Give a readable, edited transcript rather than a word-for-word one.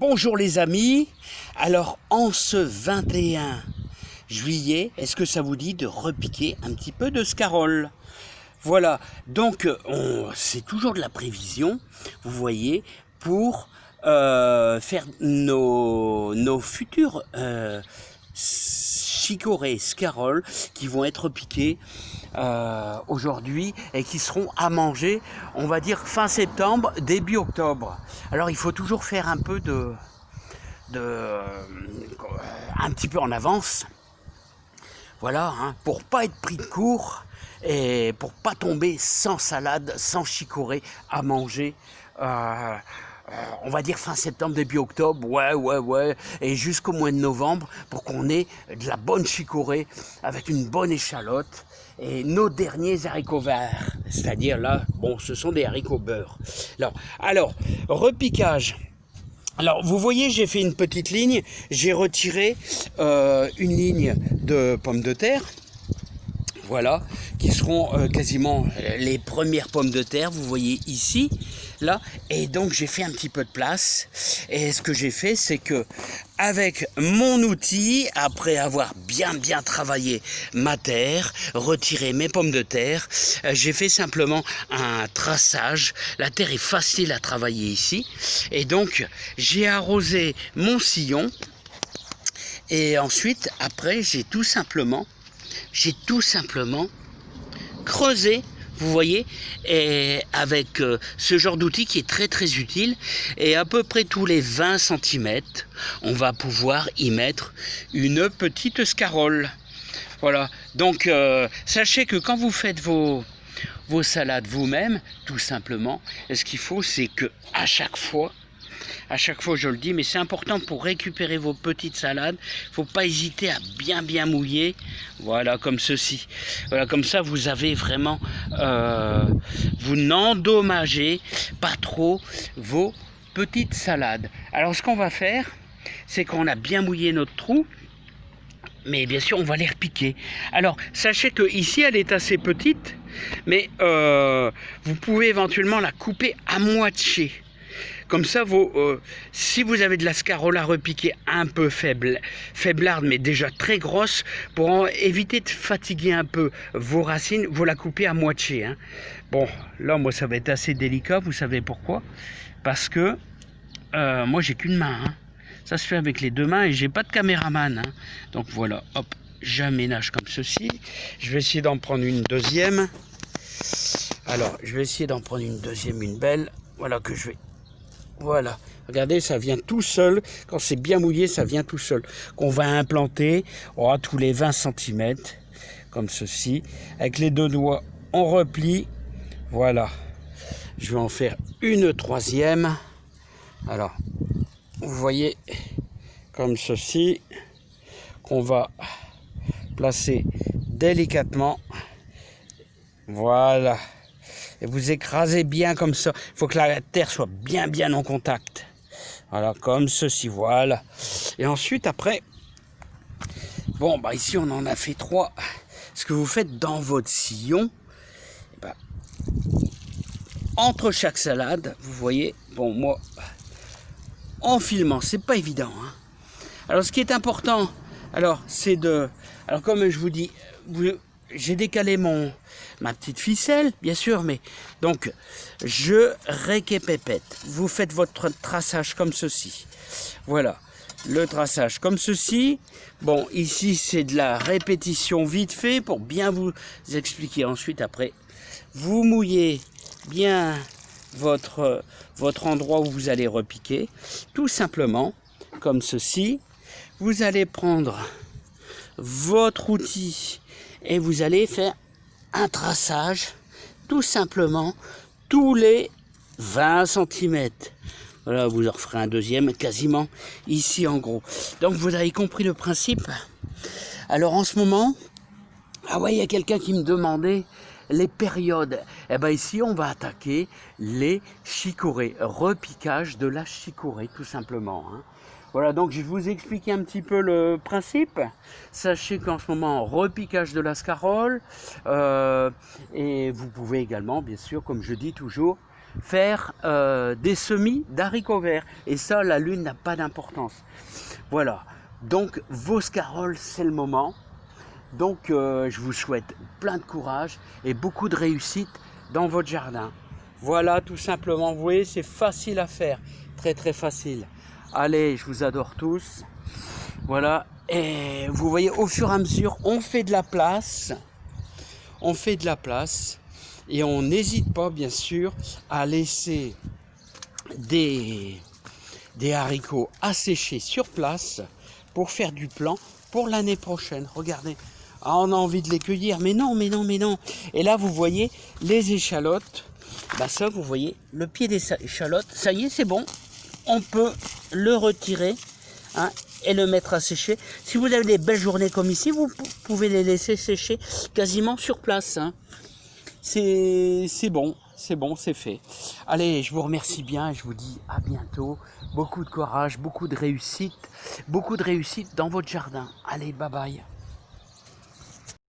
Bonjour les amis, alors en ce 21 juillet, est-ce que ça vous dit de repiquer un petit peu de scarole? Voilà, donc c'est toujours de la prévision, vous voyez, pour faire nos futurs chicorées, scaroles qui vont être piquées aujourd'hui et qui seront à manger, on va dire fin septembre, début octobre. Alors il faut toujours faire un peu un petit peu en avance, voilà, hein, pour pas être pris de court et pour pas tomber sans salade, sans chicorée à manger. On va dire fin septembre, début octobre, ouais, et jusqu'au mois de novembre, pour qu'on ait de la bonne chicorée avec une bonne échalote et nos derniers haricots verts, c'est-à-dire là, bon, ce sont des haricots beurre. Alors repiquage. Alors vous voyez, j'ai fait une petite ligne, j'ai retiré une ligne de pommes de terre. Voilà, qui seront quasiment les premières pommes de terre, vous voyez ici, là, et donc j'ai fait un petit peu de place, et ce que j'ai fait, c'est que, avec mon outil, après avoir bien travaillé ma terre, retiré mes pommes de terre, j'ai fait simplement un traçage. La terre est facile à travailler ici, et donc j'ai arrosé mon sillon, et ensuite, après, j'ai tout simplement creusé, vous voyez, et avec ce genre d'outil qui est très utile, et à peu près tous les 20 cm, on va pouvoir y mettre une petite scarole. Voilà, donc sachez que quand vous faites vos salades vous-même, tout simplement, ce qu'il faut, c'est que à chaque fois je le dis, mais c'est important pour récupérer vos petites salades, il ne faut pas hésiter à bien mouiller, voilà, comme ceci. Voilà, comme ça vous avez vraiment, vous n'endommagez pas trop vos petites salades. Alors ce qu'on va faire, c'est qu'on a bien mouillé notre trou, mais bien sûr on va les repiquer. Alors sachez que ici elle est assez petite, mais vous pouvez éventuellement la couper à moitié. Comme ça, si vous avez de la scarole à repiquer un peu faiblarde, mais déjà très grosse, pour éviter de fatiguer un peu vos racines, vous la coupez à moitié. Hein. Bon, là, moi, ça va être assez délicat, vous savez pourquoi? Parce que moi, j'ai qu'une main. Hein. Ça se fait avec les deux mains et j'ai pas de caméraman. Hein. Donc voilà, hop, j'aménage comme ceci. Je vais essayer d'en prendre une deuxième. Alors, je vais essayer d'en prendre une deuxième, une belle. Voilà que je vais... Voilà, regardez, ça vient tout seul. Quand c'est bien mouillé, ça vient tout seul. Qu'on va implanter tous les 20 cm, comme ceci. Avec les deux doigts, on replie. Voilà. Je vais en faire une troisième. Alors, vous voyez, comme ceci, qu'on va placer délicatement. Voilà. Et vous écrasez bien comme ça. Il faut que la terre soit bien en contact. Voilà, comme ceci, voilà. Et ensuite, après, bon, bah ici, on en a fait 3. Ce que vous faites dans votre sillon, entre chaque salade, vous voyez, bon, moi, en filmant, c'est pas évident. Hein. Alors, ce qui est important, alors, c'est de... Alors, comme je vous dis, j'ai décalé ma petite ficelle, bien sûr, mais donc je réquépépète. Vous faites votre traçage comme ceci. Voilà, le traçage comme ceci. Bon, ici c'est de la répétition vite fait pour bien vous expliquer. Ensuite, après, vous mouillez bien votre endroit où vous allez repiquer, tout simplement comme ceci. Vous allez prendre votre outil et vous allez faire un traçage tout simplement tous les 20 cm. Voilà, vous en referez un deuxième quasiment ici en gros. Donc vous avez compris le principe. Alors en ce moment, il y a quelqu'un qui me demandait les périodes. Eh bien ici on va attaquer les chicorées, repiquage de la chicorée tout simplement. Hein. Voilà, donc je vais vous expliquer un petit peu le principe. Sachez qu'en ce moment, repiquage de la scarole. Et vous pouvez également, bien sûr, comme je dis toujours, faire des semis d'haricots verts. Et ça, la lune n'a pas d'importance. Voilà. Donc, vos scaroles, c'est le moment. Donc, je vous souhaite plein de courage et beaucoup de réussite dans votre jardin. Voilà, tout simplement. Vous voyez, c'est facile à faire. Très, très facile. Allez, je vous adore tous. Voilà. Et vous voyez, au fur et à mesure, on fait de la place. On fait de la place. Et on n'hésite pas, bien sûr, à laisser des haricots asséchés sur place pour faire du plan pour l'année prochaine. Regardez. Ah, on a envie de les cueillir, mais non, mais non, mais non. Et là, vous voyez les échalotes. Bah ça, vous voyez, le pied des échalotes, ça y est, c'est bon. On peut le retirer hein, et le mettre à sécher. Si vous avez des belles journées comme ici, vous pouvez les laisser sécher quasiment sur place. Hein. C'est bon, c'est fait. Allez, je vous remercie bien et je vous dis à bientôt. Beaucoup de courage, beaucoup de réussite dans votre jardin. Allez, bye bye.